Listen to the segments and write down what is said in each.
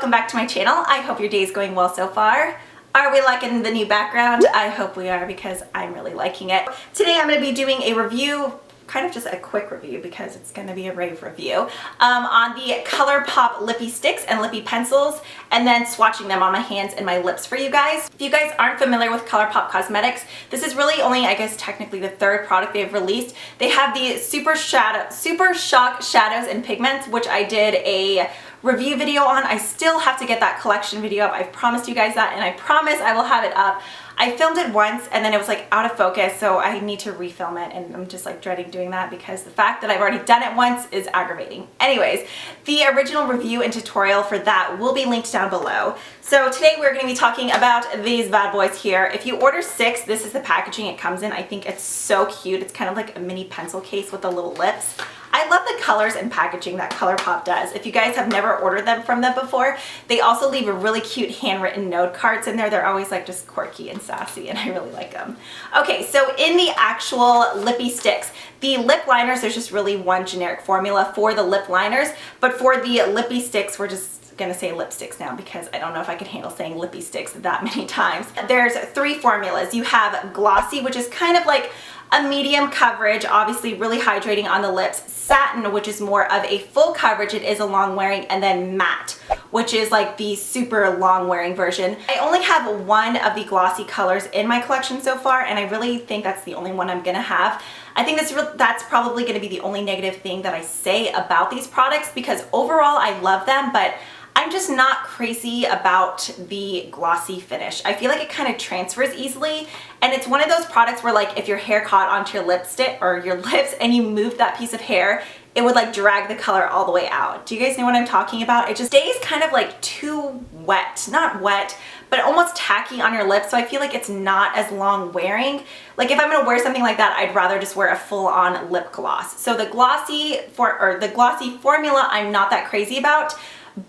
welcome back to my channel. I hope your day is going well so far. Are we liking the new background? I hope we are because I'm really liking it. Today I'm going to be doing a review, kind of just a quick review because it's going to be a rave review, on the ColourPop Lippie Stix and Lippie pencils, and then swatching them on my hands and my lips for you guys. If you guys aren't familiar with ColourPop Cosmetics, this is really only, I guess, technically the third product they've released. They have the Super Shock Shadows and Pigments, which I did a review video on. I still have to get that collection video up. I've promised you guys that, and I promise I will have it up. I filmed it once and then it was like out of focus, so I need to refilm it, and I'm just like dreading doing that because the fact that I've already done it once is aggravating. Anyways, the original review and tutorial for that will be linked down below. So today we're going to be talking about these bad boys here. If you order 6, this is the packaging it comes in. I think it's so cute. It's kind of like a mini pencil case with the little lips. I love the colors and packaging that ColourPop does. If you guys have never ordered them from them before, they also leave a really cute handwritten note cards in there. They're always like just quirky and sassy, and I really like them. Okay, so in the actual Lippie Stix, the lip liners, there's just really one generic formula for the lip liners, but for the Lippie Stix, we're just gonna say lipsticks now because I don't know if I can handle saying Lippie Stix that many times. There's 3 formulas. You have glossy, which is kind of like a medium coverage, obviously really hydrating on the lips. Satin, which is more of a full coverage, it is a long wearing, and then matte, which is like the super long wearing version. I only have one of the glossy colors in my collection so far, and I really think that's the only one I'm gonna have. I think that's probably gonna be the only negative thing that I say about these products, because overall I love them, but I'm just not crazy about the glossy finish. I feel like it kind of transfers easily, and it's one of those products where, like, if your hair caught onto your lipstick or your lips and you moved that piece of hair, it would like drag the color all the way out. Do you guys know what I'm talking about? It just stays kind of like too wet, not wet, but almost tacky on your lips, so I feel like it's not as long wearing. Like if I'm gonna wear something like that, I'd rather just wear a full-on lip gloss. So the glossy formula I'm not that crazy about,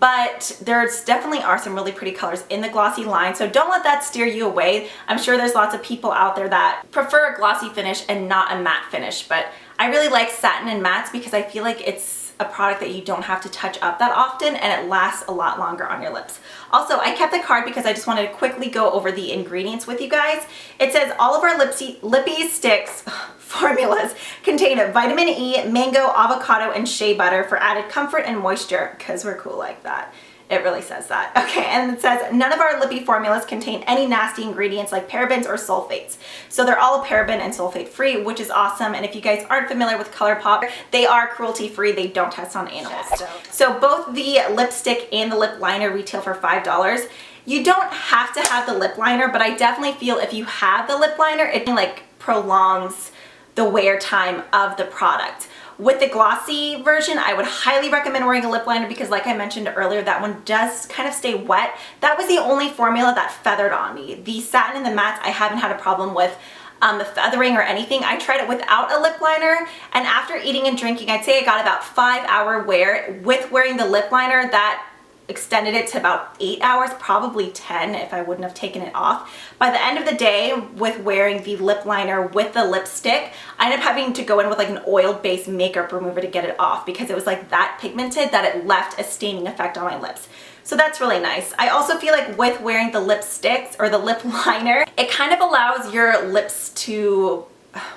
but there's definitely are some really pretty colors in the glossy line, so don't let that steer you away. I'm sure there's lots of people out there that prefer a glossy finish and not a matte finish, but I really like satin and mattes because I feel like it's a product that you don't have to touch up that often, and it lasts a lot longer on your lips. Also, I kept the card because I just wanted to quickly go over the ingredients with you guys. It says all of our Lippie Stix formulas contain vitamin E, mango, avocado, and shea butter for added comfort and moisture, because we're cool like that. It really says that. Okay, and it says none of our Lippie formulas contain any nasty ingredients like parabens or sulfates. So they're all paraben and sulfate free, which is awesome. And if you guys aren't familiar with ColourPop, they are cruelty free. They don't test on animals. So both the lipstick and the lip liner retail for $5. You don't have to have the lip liner, but I definitely feel if you have the lip liner, it like prolongs the wear time of the product. With the glossy version, I would highly recommend wearing a lip liner because, like I mentioned earlier, that one does kind of stay wet. That was the only formula that feathered on me. The satin and the mattes, I haven't had a problem with the feathering or anything. I tried it without a lip liner, and after eating and drinking, I'd say I got about 5-hour wear. With wearing the lip liner, that extended it to about 8 hours, probably 10 if I wouldn't have taken it off. By the end of the day, with wearing the lip liner with the lipstick, I ended up having to go in with like an oil-based makeup remover to get it off because it was like that pigmented that it left a staining effect on my lips. So that's really nice. I also feel like with wearing the lipsticks or the lip liner, it kind of allows your lips to,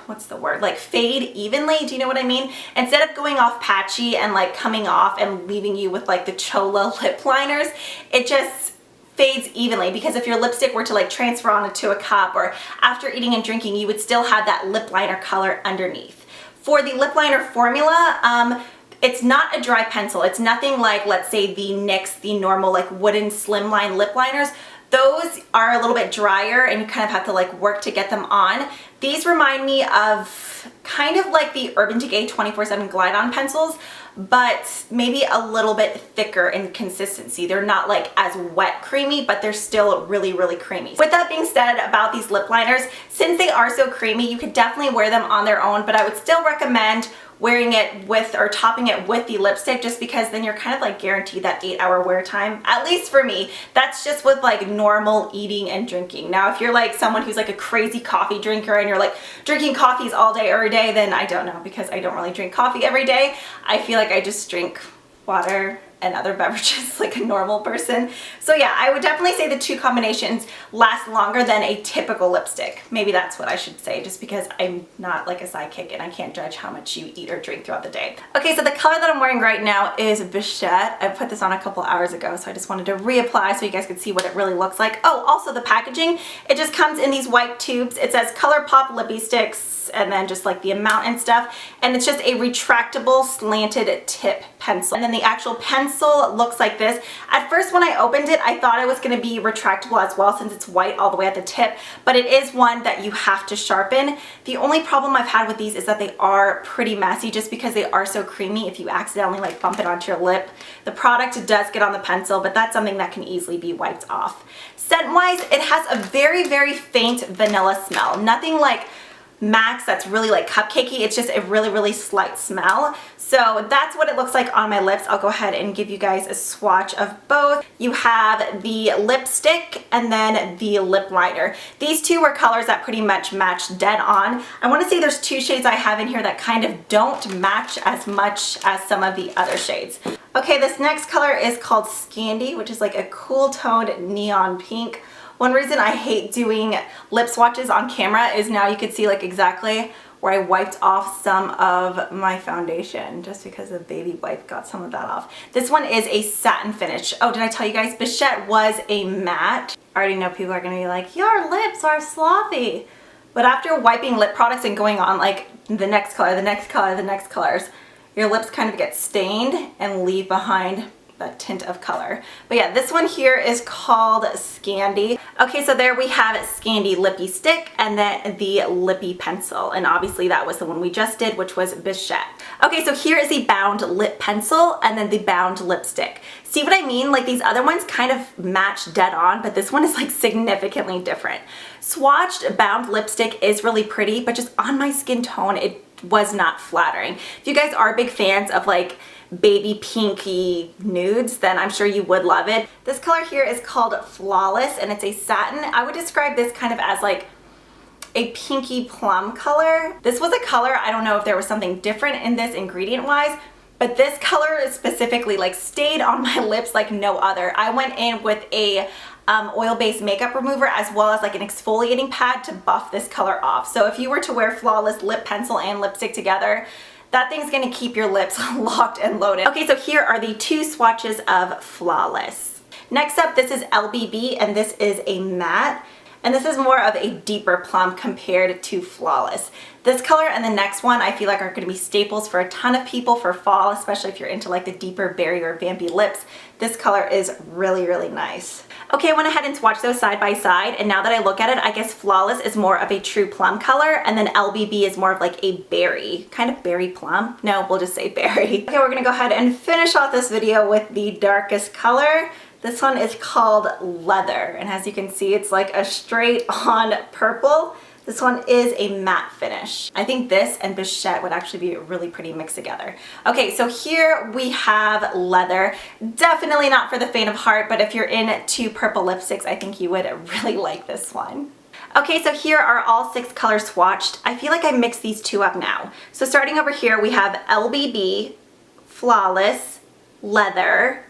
what's the word, like fade evenly. Do you know what I mean? Instead of going off patchy and like coming off and leaving you with like the chola lip liners, it just fades evenly, because if your lipstick were to like transfer onto a cup or after eating and drinking, you would still have that lip liner color underneath. For the lip liner formula, it's not a dry pencil. It's nothing like, let's say, the NYX, the normal like wooden slimline lip liners. Those are a little bit drier and you kind of have to like work to get them on. These remind me of kind of like the Urban Decay 24/7 Glide On pencils, but maybe a little bit thicker in consistency. They're not like as wet creamy, but they're still really, really creamy. With that being said about these lip liners, since they are so creamy, you could definitely wear them on their own, but I would still recommend wearing it with or topping it with the lipstick, just because then you're kind of like guaranteed that 8-hour wear time, at least for me. That's just with like normal eating and drinking. Now if you're like someone who's like a crazy coffee drinker and you're like drinking coffees all day every day, then I don't know, because I don't really drink coffee every day. I feel like I just drink water and other beverages like a normal person. So yeah, I would definitely say the two combinations last longer than a typical lipstick. Maybe that's what I should say, just because I'm not like a sidekick and I can't judge how much you eat or drink throughout the day. Okay, so the color that I'm wearing right now is Bichette. I put this on a couple hours ago, so I just wanted to reapply so you guys could see what it really looks like. Oh, also the packaging, it just comes in these white tubes. It says ColourPop Lippie Stix, and then just like the amount and stuff, and it's just a retractable slanted tip pencil. And then the actual pencil looks like this. At first when I opened it, I thought it was going to be retractable as well since it's white all the way at the tip, but it is one that you have to sharpen. The only problem I've had with these is that they are pretty messy just because they are so creamy. If you accidentally like bump it onto your lip, the product does get on the pencil, but that's something that can easily be wiped off. Scent wise, it has a very, very faint vanilla smell. Nothing like Max that's really like cupcakey. It's just a really, really slight smell. So that's what it looks like on my lips. I'll go ahead and give you guys a swatch of both. You have the lipstick and then the lip liner. These two are colors that pretty much match dead on. I want to say there's two shades I have in here that kind of don't match as much as some of the other shades. Okay, this next color is called Scandy, which is like a cool toned neon pink. One reason I hate doing lip swatches on camera is now you can see like exactly where I wiped off some of my foundation just because the baby wipe got some of that off. This one is a satin finish. Oh, did I tell you guys Bichette was a matte? I already know people are gonna be like, your lips are sloppy. But after wiping lip products and going on like the next color, the next color, the next colors, your lips kind of get stained and leave behind that tint of color. But yeah, this one here is called Scandy. Okay, so there we have Scandy Lippie Stick and then the Lippie pencil. And obviously that was the one we just did, which was Bichette. Okay, so here is the bound lip pencil and then the bound lipstick. See what I mean? Like these other ones kind of match dead on, but this one is like significantly different. Swatched bound lipstick is really pretty, but just on my skin tone, it was not flattering. If you guys are big fans of like baby pinky nudes, then I'm sure you would love it. This color here is called Flawless and it's a satin. I would describe this kind of as like a pinky plum color. This was a color, I don't know if there was something different in this ingredient wise, but this color specifically like stayed on my lips like no other. I went in with a oil-based makeup remover as well as like an exfoliating pad to buff this color off. So if you were to wear Flawless lip pencil and lipstick together, that thing's gonna keep your lips locked and loaded. Okay, so here are the two swatches of Flawless. Next up, this is LBB and this is a matte. And this is more of a deeper plum compared to Flawless. This color and the next one I feel like are going to be staples for a ton of people for fall, especially if you're into like the deeper berry or vampy lips. This color is really, really nice. Okay, I went ahead and swatched those side by side, and now that I look at it, I guess Flawless is more of a true plum color, and then LBB is more of like a berry, kind of berry plum. No, we'll just say berry. Okay, we're gonna go ahead and finish off this video with the darkest color. This one is called Leather, and as you can see, it's like a straight on purple. This one is a matte finish. I think this and Bichette would actually be really pretty mixed together. Okay, so here we have Leather. Definitely not for the faint of heart, but if you're into purple lipsticks, I think you would really like this one. Okay, so here are all 6 colors swatched. I feel like I mixed these two up now. So starting over here, we have LBB, Flawless, Leather,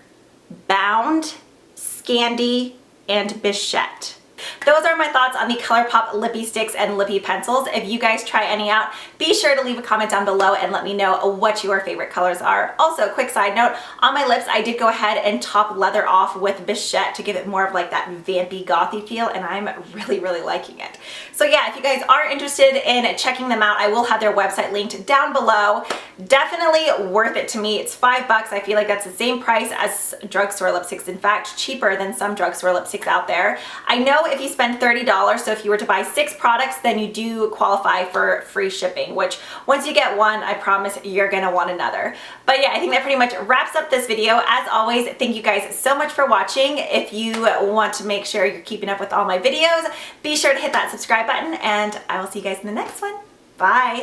Bound, Scandy, and Bichette. Those are my thoughts on the ColourPop Lippie Stix and Lippie pencils. If you guys try any out, be sure to leave a comment down below and let me know what your favorite colors are. Also, quick side note, on my lips, I did go ahead and top Leather off with Bichette to give it more of like that vampy gothy feel, and I'm really, really liking it. So yeah, if you guys are interested in checking them out, I will have their website linked down below. Definitely worth it to me. It's $5. I feel like that's the same price as drugstore lipsticks. In fact, cheaper than some drugstore lipsticks out there. I know if you spend $30, so if you were to buy 6 products, then you do qualify for free shipping, which once you get one, I promise you're gonna want another. But yeah, I think that pretty much wraps up this video. As always, thank you guys so much for watching. If you want to make sure you're keeping up with all my videos, be sure to hit that subscribe button, and I will see you guys in the next one. Bye!